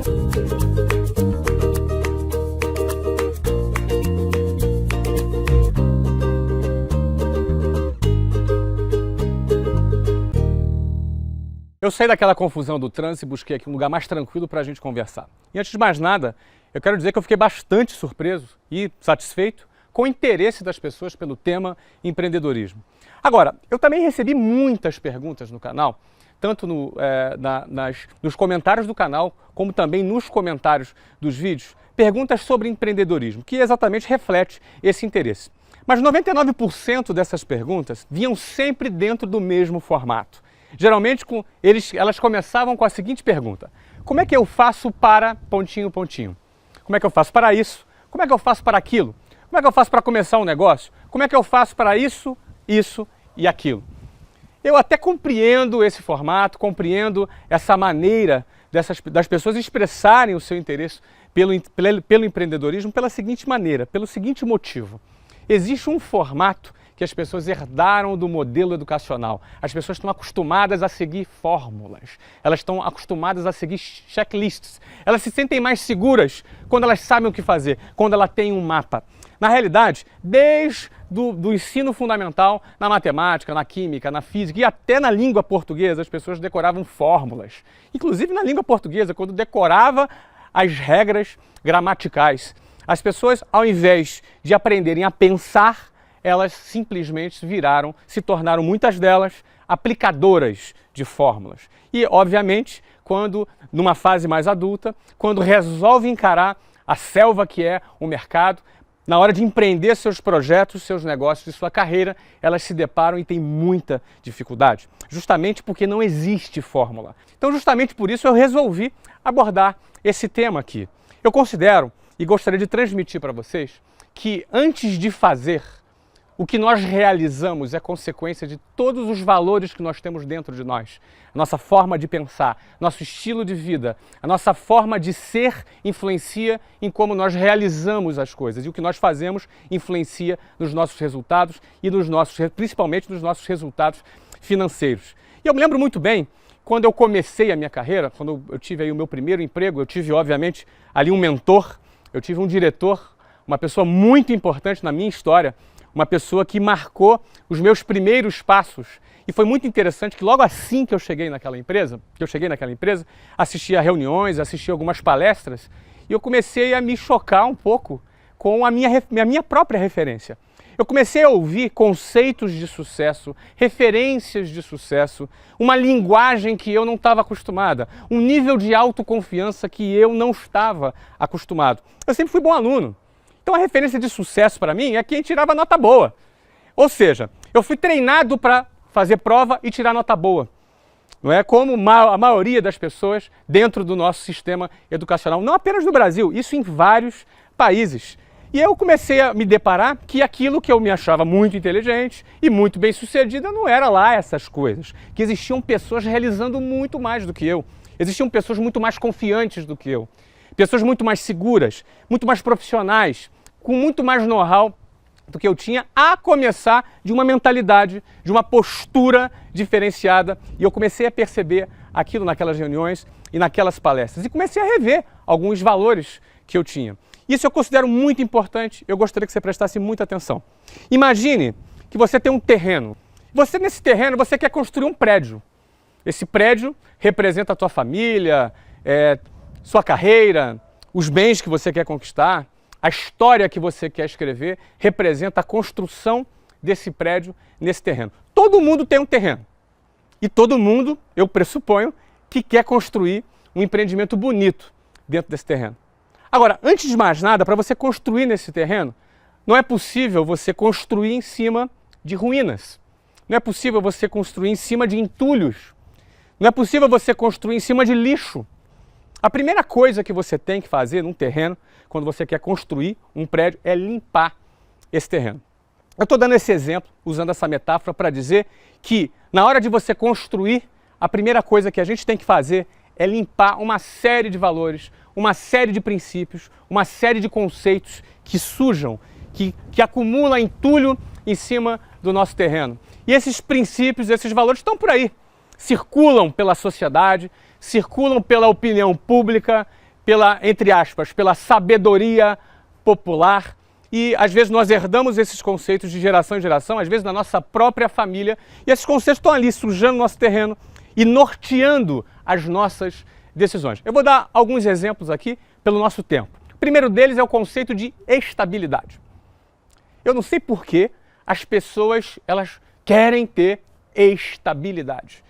Eu saí daquela confusão do trânsito e busquei aqui um lugar mais tranquilo para a gente conversar. E antes de mais nada, eu quero dizer que eu fiquei bastante surpreso e satisfeito com o interesse das pessoas pelo tema empreendedorismo. Agora, eu também recebi muitas perguntas no canal, tanto nos comentários do canal, como também nos comentários dos vídeos, perguntas sobre empreendedorismo, que exatamente reflete esse interesse. Mas 99% dessas perguntas vinham sempre dentro do mesmo formato. Geralmente elas começavam com a seguinte pergunta: como é que eu faço para ... Como é que eu faço para isso? Como é que eu faço para aquilo? Como é que eu faço para começar um negócio? Como é que eu faço para isso, isso e aquilo? Eu até compreendo esse formato, essa maneira das pessoas expressarem o seu interesse pelo empreendedorismo pela seguinte maneira, pelo seguinte motivo. Existe um formato que as pessoas herdaram do modelo educacional. As pessoas estão acostumadas a seguir fórmulas, elas estão acostumadas a seguir checklists. Elas se sentem mais seguras quando elas sabem o que fazer, quando ela tem um mapa. Na realidade, desde do ensino fundamental, na matemática, na química, na física e até na língua portuguesa, as pessoas decoravam fórmulas. Inclusive na língua portuguesa, quando decorava as regras gramaticais. As pessoas, ao invés de aprenderem a pensar, elas simplesmente se tornaram muitas delas aplicadoras de fórmulas. E, obviamente, numa fase mais adulta, quando resolve encarar a selva que é o mercado, na hora de empreender seus projetos, seus negócios e sua carreira, elas se deparam e têm muita dificuldade, justamente porque não existe fórmula. Então, justamente por isso, eu resolvi abordar esse tema aqui. Eu considero, e gostaria de transmitir para vocês, que antes de fazer, o que nós realizamos é consequência de todos os valores que nós temos dentro de nós. A nossa forma de pensar, nosso estilo de vida, a nossa forma de ser influencia em como nós realizamos as coisas. E o que nós fazemos influencia nos nossos resultados e principalmente nos nossos resultados financeiros. E eu me lembro muito bem, quando eu comecei a minha carreira, quando eu tive aí o meu primeiro emprego, eu tive, obviamente, ali um mentor, eu tive um diretor, uma pessoa muito importante na minha história, uma pessoa que marcou os meus primeiros passos. E foi muito interessante que logo assim que eu cheguei naquela empresa, assisti a reuniões, assisti algumas palestras, e eu comecei a me chocar um pouco com a minha própria referência. Eu comecei a ouvir conceitos de sucesso, referências de sucesso, uma linguagem que eu não estava acostumada, um nível de autoconfiança que eu não estava acostumado. Eu sempre fui bom aluno. Então a referência de sucesso para mim é quem tirava nota boa. Ou seja, eu fui treinado para fazer prova e tirar nota boa. Não é como a maioria das pessoas dentro do nosso sistema educacional, não apenas no Brasil, isso em vários países. E eu comecei a me deparar que aquilo que eu me achava muito inteligente e muito bem sucedida não era lá essas coisas. Que existiam pessoas realizando muito mais do que eu. Existiam pessoas muito mais confiantes do que eu. Pessoas muito mais seguras, muito mais profissionais, com muito mais know-how do que eu tinha, a começar de uma mentalidade, de uma postura diferenciada. E eu comecei a perceber aquilo naquelas reuniões e naquelas palestras. E comecei a rever alguns valores que eu tinha. Isso eu considero muito importante, eu gostaria que você prestasse muita atenção. Imagine que você tem um terreno. Nesse terreno, você quer construir um prédio. Esse prédio representa a tua família, sua carreira, os bens que você quer conquistar, a história que você quer escrever, representa a construção desse prédio nesse terreno. Todo mundo tem um terreno. E todo mundo, eu pressuponho, que quer construir um empreendimento bonito dentro desse terreno. Agora, antes de mais nada, para você construir nesse terreno, não é possível você construir em cima de ruínas. Não é possível você construir em cima de entulhos. Não é possível você construir em cima de lixo. A primeira coisa que você tem que fazer num terreno, quando você quer construir um prédio, é limpar esse terreno. Eu estou dando esse exemplo, usando essa metáfora para dizer que na hora de você construir, a primeira coisa que a gente tem que fazer é limpar uma série de valores, uma série de princípios, uma série de conceitos que sujam, que acumulam entulho em cima do nosso terreno. E esses princípios, esses valores estão por aí, circulam pela sociedade, circulam pela opinião pública, pela, entre aspas, pela sabedoria popular. E às vezes nós herdamos esses conceitos de geração em geração, às vezes na nossa própria família, e esses conceitos estão ali sujando nosso terreno e norteando as nossas decisões. Eu vou dar alguns exemplos aqui pelo nosso tempo. O primeiro deles é o conceito de estabilidade. Eu não sei por que as pessoas elas querem ter estabilidade.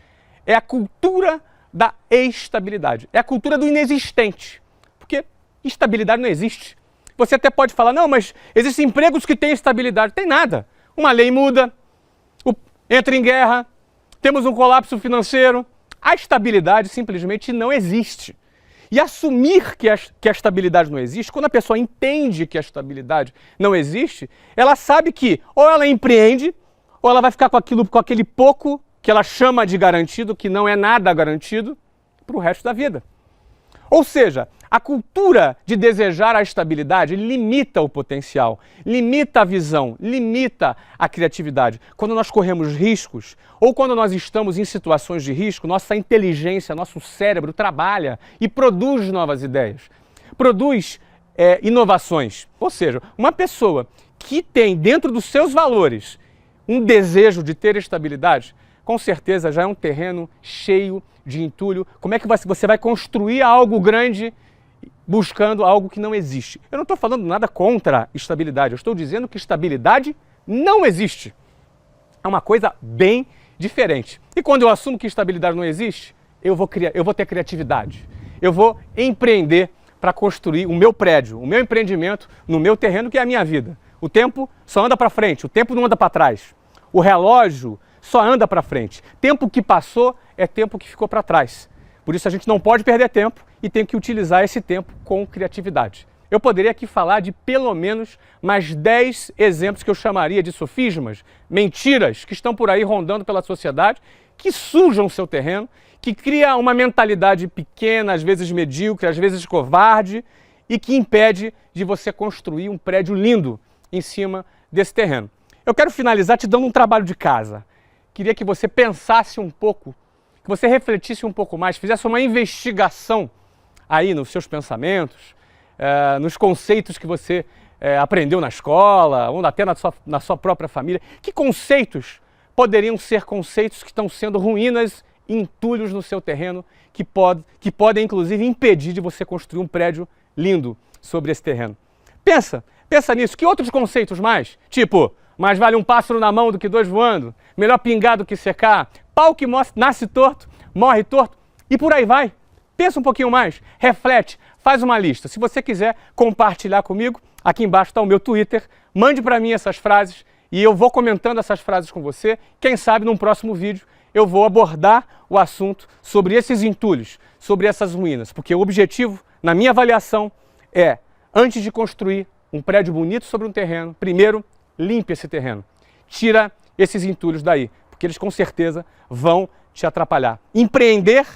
É a cultura da estabilidade, é a cultura do inexistente, porque estabilidade não existe. Você até pode falar, não, mas existem empregos que têm estabilidade. Tem nada. Uma lei muda, entra em guerra, temos um colapso financeiro. A estabilidade simplesmente não existe. E assumir que a estabilidade não existe, quando a pessoa entende que a estabilidade não existe, ela sabe que ou ela empreende, ou ela vai ficar com aquele pouco que ela chama de garantido, que não é nada garantido, para o resto da vida. Ou seja, a cultura de desejar a estabilidade limita o potencial, limita a visão, limita a criatividade. Quando nós corremos riscos ou quando nós estamos em situações de risco, nossa inteligência, nosso cérebro trabalha e produz novas ideias, produz inovações. Ou seja, uma pessoa que tem dentro dos seus valores um desejo de ter estabilidade, com certeza já é um terreno cheio de entulho. Como é que você vai construir algo grande buscando algo que não existe? Eu não estou falando nada contra estabilidade, eu estou dizendo que estabilidade não existe. É uma coisa bem diferente. E quando eu assumo que estabilidade não existe, eu vou ter criatividade. Eu vou empreender para construir o meu prédio, o meu empreendimento no meu terreno, que é a minha vida. O tempo só anda para frente, o tempo não anda para trás. O relógio só anda para frente. Tempo que passou é tempo que ficou para trás. Por isso a gente não pode perder tempo e tem que utilizar esse tempo com criatividade. Eu poderia aqui falar de pelo menos mais 10 exemplos que eu chamaria de sofismas, mentiras que estão por aí rondando pela sociedade, que sujam o seu terreno, que cria uma mentalidade pequena, às vezes medíocre, às vezes covarde, e que impede de você construir um prédio lindo em cima desse terreno. Eu quero finalizar te dando um trabalho de casa. Queria que você pensasse um pouco, que você refletisse um pouco mais, fizesse uma investigação aí nos seus pensamentos, nos conceitos que você aprendeu na escola, ou até na sua própria família. Que conceitos poderiam ser conceitos que estão sendo ruínas e entulhos no seu terreno, que podem inclusive impedir de você construir um prédio lindo sobre esse terreno? Pensa nisso. Que outros conceitos mais? Tipo, mais vale um pássaro na mão do que dois voando, melhor pingar do que secar, pau que nasce torto, morre torto, e por aí vai. Pensa um pouquinho mais, reflete, faz uma lista. Se você quiser compartilhar comigo, aqui embaixo está o meu Twitter, mande para mim essas frases e eu vou comentando essas frases com você. Quem sabe num próximo vídeo eu vou abordar o assunto sobre esses entulhos, sobre essas ruínas, porque o objetivo, na minha avaliação, é, antes de construir um prédio bonito sobre um terreno, primeiro, limpe esse terreno, tira esses entulhos daí, porque eles com certeza vão te atrapalhar. Empreender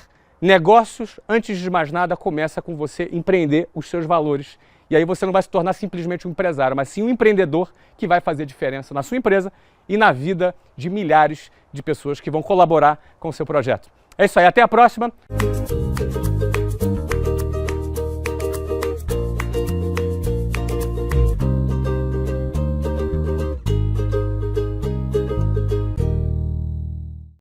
negócios, antes de mais nada, começa com você empreender os seus valores. E aí você não vai se tornar simplesmente um empresário, mas sim um empreendedor que vai fazer diferença na sua empresa e na vida de milhares de pessoas que vão colaborar com o seu projeto. É isso aí, até a próxima!